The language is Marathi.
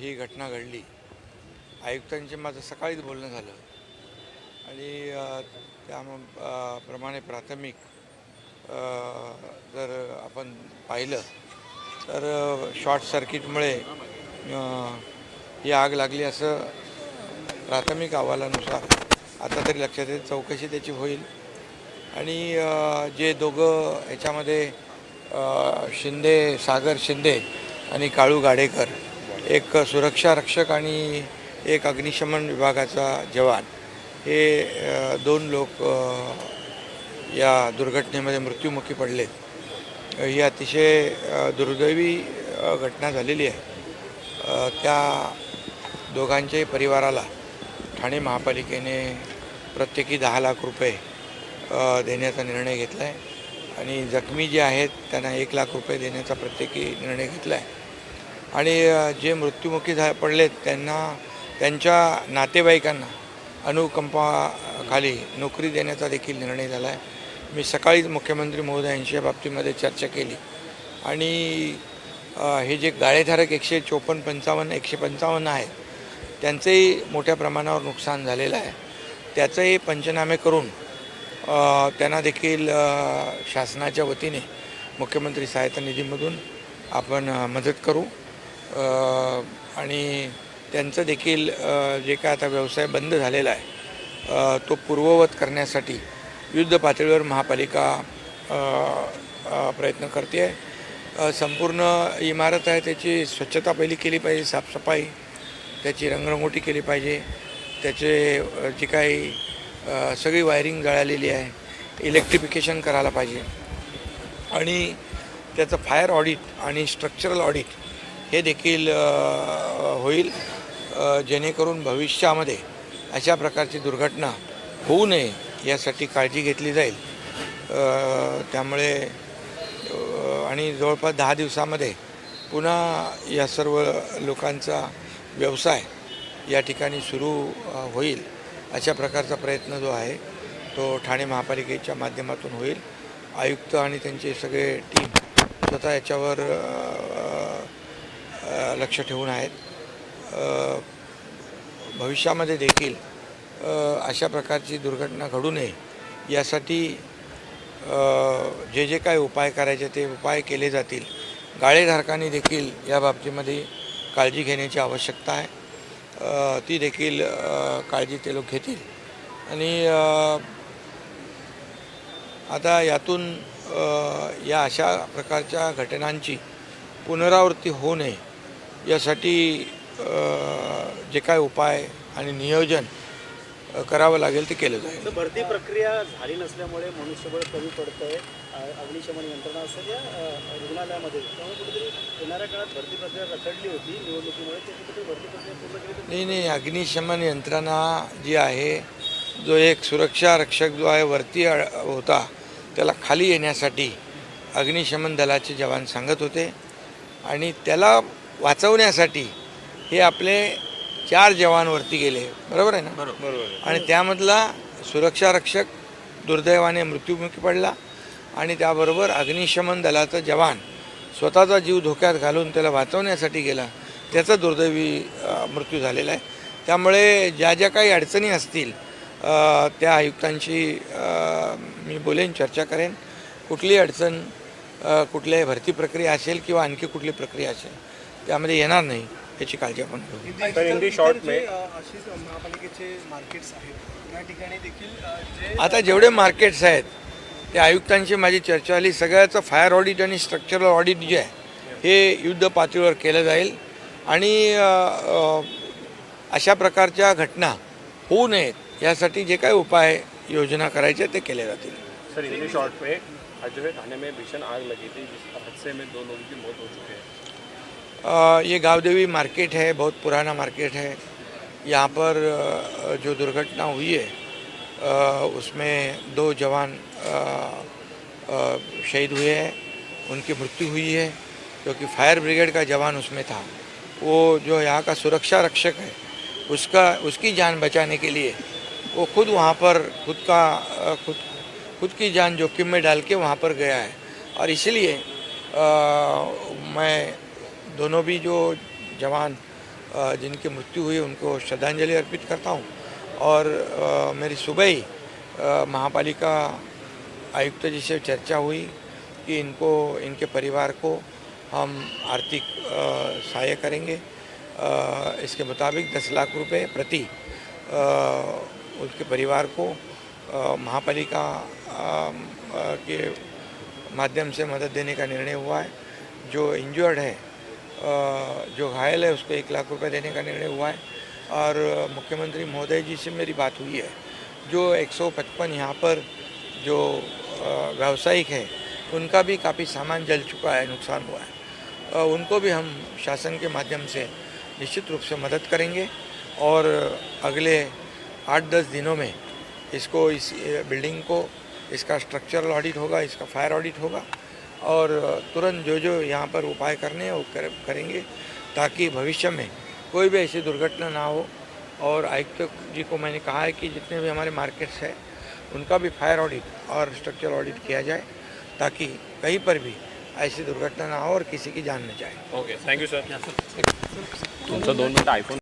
ही घटना घडली. आयुक्तांचे माझं सकाळीच बोलणं झालं आणि त्या प्रमाणे प्राथमिक जर आपण पाहिलं तर शॉर्ट सर्किटमुळे ही आग लागली असं प्राथमिक अहवालानुसार आता तरी लक्षात येईल. चौकशी त्याची होईल आणि जे दोघं याच्यामध्ये सागर शिंदे आणि काळू गाडेकर, एक सुरक्षा रक्षक आणि एक अग्निशमन विभागाचा जवान, हे दोन लोक या दुर्घटनेमध्ये मृत्युमुखी पडलेत. ही अतिशय दुर्दैवी घटना झालेली आहे. त्या दोघांच्याही परिवाराला ठाणे महापालिकेने प्रत्येकी 10 लाख रुपये देण्याचा निर्णय घेतला आहे आणि जखमी जे आहेत त्यांना 1 लाख रुपये देण्याचा प्रत्येकी निर्णय घेतला आहे. आणि जे मृत्युमुखी पडलेत त्यांच्या नातेवाईकांना अनुकंपाखाली नोकरी देण्याचा देखील निर्णय झाला आहे. मी सकाळीच मुख्यमंत्री महोदयांशी या बाबतीमध्ये चर्चा केली आणि हे जे गाळेधारक 155 आहेत त्यांचंही मोठ्या प्रमाणावर नुकसान झालेलं आहे. त्याचंही पंचनामे करून त्यांना देखील शासनाच्या वतीने मुख्यमंत्री सहायता निधीमधून आपण मदत करू आणि त्यांचं देखील जे काय आता व्यवसाय बंद झालेला आहे तो पूर्ववत करण्यासाठी युद्ध पातळीवर महापालिका प्रयत्न करते आहे. संपूर्ण इमारत आहे त्याची स्वच्छता पहिली केली पाहिजे, साफसफाई, त्याची रंगरंगोटी केली पाहिजे, त्याचे जी काही सगळी वायरिंग जळालेली आहे, इलेक्ट्रिफिकेशन करायला पाहिजे आणि त्याचं फायर ऑडिट आणि स्ट्रक्चरल ऑडिट हे देखील होईल, जेणेकरून भविष्यामध्ये अशा प्रकारची दुर्घटना होऊ नये यासाठी काळजी घेतली जाईल. त्यामुळे आणि जवळपास 10 दिवसामध्ये पुन्हा या सर्व लोकांचा व्यवसाय या ठिकाणी सुरू होईल अशा प्रकारचा प्रयत्न जो आहे तो ठाणे महापालिकेच्या माध्यमातून होईल. आयुक्त आणि त्यांचे सगळे टीम स्वतः याच्यावर लक्ष ठेवून आहेत. भविष्यामध्ये देखील अशा प्रकारची दुर्घटना घडू नये यासाठी जे काही उपाय करायचे ते उपाय केले जातील. गाळेधारकांनी देखील या बाबतीमध्ये काळजी घेण्याची आवश्यकता आहे. ती देखील काळजी ते लोक घेतील आणि आता यातून या अशा प्रकारच्या घटनांची पुनरावृत्ती होऊ नये यासाठी जे काय उपाय आणि नियोजन करावं लागेल ते केलं जाईल. भरती प्रक्रिया झाली नसल्यामुळे मनुष्यबळ कमी पडतं आहे. अग्निशमन यंत्रणा असेल या रुग्णालयामध्ये, त्यामुळे कुठेतरी येणाऱ्या काळात भरती प्रक्रिया रखडली होती निवडणुकीमुळे, ते कुठेतरी भरती प्रक्रिया पूर्ण केली नाही. अग्निशमन यंत्रणा जी आहे, जो एक सुरक्षा रक्षक जो आहे वरती होता, त्याला खाली येण्यासाठी अग्निशमन दलाचे जवान सांगत होते आणि त्याला वाचवण्यासाठी हे आपले 4 जवान वरती गेले. बरोबर आहे ना? बरोबर. आणि त्यामधला सुरक्षा रक्षक दुर्दैवाने मृत्युमुखी पडला आणि त्याबरोबर अग्निशमन दलाचा जवान स्वतःचा जीव धोक्यात घालून त्याला वाचवण्यासाठी गेला, त्याचा दुर्दैवी मृत्यू झालेला आहे. त्यामुळे ज्या काही अडचणी असतील त्या आयुक्तांशी मी बोलेन, चर्चा करेन. कुठली अडचण कुठल्याही भरती प्रक्रिया असेल किंवा आणखी कुठली प्रक्रिया असेल त्यामध्ये येणार नाही याची काळजी आपण घेऊ. आता जेवढे मार्केट्स आहेत ते आयुक्तांशी माझी चर्चा झाली. सगळ्याचं फायर ऑडिट आणि स्ट्रक्चरल ऑडिट जे आहे हे युद्ध पातळीवर केलं जाईल आणि अशा प्रकारच्या घटना होऊ नयेत यासाठी जे काही उपाय योजना करायचे ते केले जातील. सर, इन शॉर्ट पे आज जो है थाने में भीषण आग लगी थी, जिस हादसे में 2 लोगों की मौत हो चुकी है. ये गावदेवी मार्केट है, बहुत पुराना मार्केट है. यहाँ पर जो दुर्घटना हुई है उसमें 2 जवान शहीद हुए हैं, उनकी मृत्यु हुई है क्योंकि फायर ब्रिगेड का जवान उसमें था. वो जो यहाँ का सुरक्षा रक्षक है उसकी जान बचाने के लिए वो खुद वहाँ पर खुद की जान जोखिम में डाल के वहाँ पर गया है और इसलिए मैं दोनों भी जो जवान जिनकी मृत्यु हुई उनको श्रद्धांजलि अर्पित करता हूँ। और मेरी सुबह ही महापालिका आयुक्त जी से चर्चा हुई कि इनके परिवार को हम आर्थिक सहायता करेंगे। इसके मुताबिक 10 लाख रुपए प्रति उसके परिवार को महापालिका के माध्यम से मदद देने का निर्णय हुआ है। जो इंजर्ड है, जो घायल है, उसको 1 लाख रुपए देने का निर्णय हुआ है। और मुख्यमंत्री महोदय जी से मेरी बात हुई है। जो 155 यहाँ पर जो व्यावसायिक है उनका भी काफ़ी सामान जल चुका है, नुकसान हुआ है। उनको भी हम शासन के माध्यम से निश्चित रूप से मदद करेंगे और अगले 8-10 दिनों में इस बिल्डिंग को इसका स्ट्रक्चरल ऑडिट होगा, इसका फायर ऑडिट होगा और तुरंत जो यहाँ पर उपाय करने हैं वो करेंगे ताकि भविष्य में कोई भी ऐसी दुर्घटना ना हो। और आयुक्त जी को मैंने कहा है कि जितने भी हमारे मार्केट्स हैं उनका भी फायर ऑडिट और स्ट्रक्चरल ऑडिट किया जाए ताकि कहीं पर भी ऐसी दुर्घटना ना हो और किसी की जान न जाए। Okay, thank you sir. तुमचा 2 मिनिट आयफोन